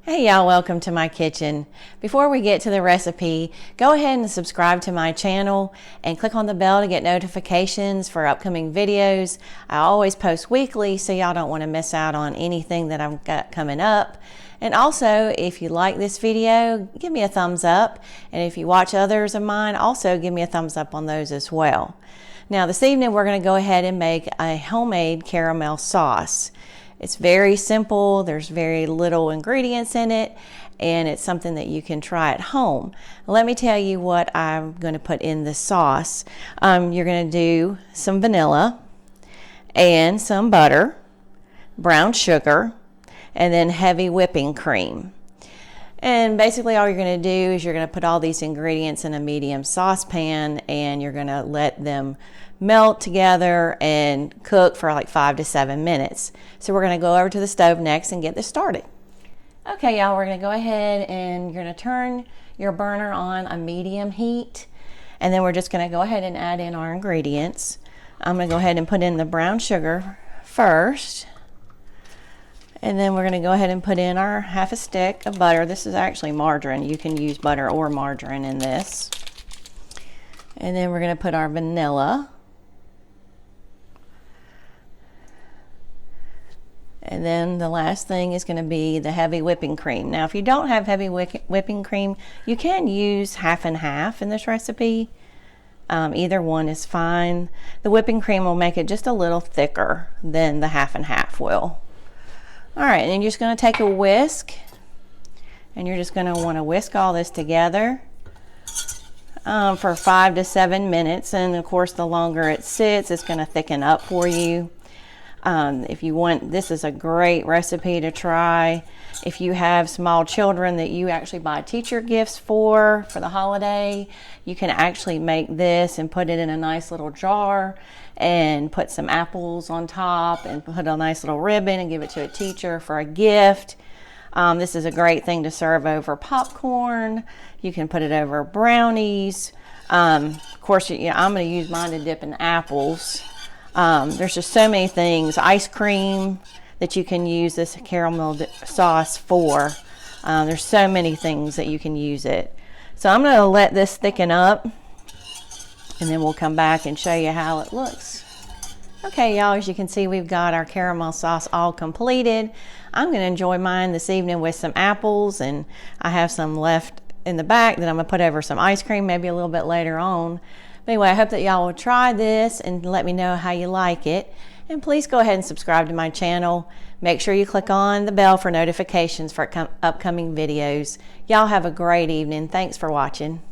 Hey y'all, welcome to my kitchen. Before we get to the recipe, go ahead and subscribe to my channel and click on the bell to get notifications for upcoming videos. I always post weekly, so y'all don't want to miss out on anything that I've got coming up. And also, if you like this video, give me a thumbs up. And if you watch others of mine, also give me a thumbs up on those as well. Now this evening, we're going to go ahead and make a homemade caramel sauce. It's very simple, there's very little ingredients in it, and it's something that you can try at home. Let me tell you what I'm going to put in the sauce. You're going to do some vanilla and some butter, brown sugar, and then heavy whipping cream. And basically all you're going to do is you're going to put all these ingredients in a medium saucepan, and you're going to let them melt together and cook for like 5 to 7 minutes. So we're going to go over to the stove next and get this started. Okay, y'all, we're going to go ahead and you're going to turn your burner on a medium heat, and then we're just going to go ahead and add in our ingredients. I'm going to go ahead and put in the brown sugar first, and then we're going to go ahead and put in our half a stick of butter. This is actually margarine. You can use butter or margarine in this. And then we're going to put our vanilla. And then the last thing is going to be the heavy whipping cream. Now, if you don't have heavy whipping cream, you can use half and half in this recipe. Either one is fine. The whipping cream will make it just a little thicker than the half and half will. All right, and then you're just going to take a whisk, and you're just going to want to whisk all this together for 5 to 7 minutes. And of course, the longer it sits, it's going to thicken up for you. If you want, this is a great recipe to try. If you have small children that you actually buy teacher gifts for the holiday, you can actually make this and put it in a nice little jar and put some apples on top and put a nice little ribbon and give it to a teacher for a gift. This is a great thing to serve over popcorn. You can put it over brownies. Of course, I'm going to use mine to dip in apples. There's just so many things. Ice cream that you can use this caramel sauce for. There's so many things that you can use it. So I'm going to let this thicken up, and then we'll come back and show you how it looks. Okay, y'all, as you can see, we've got our caramel sauce all completed. I'm going to enjoy mine this evening with some apples, and I have some left in the back that I'm going to put over some ice cream maybe a little bit later on. But anyway, I hope that y'all will try this and let me know how you like it. And please go ahead and subscribe to my channel. Make sure you click on the bell for notifications for upcoming videos. Y'all have a great evening. Thanks for watching.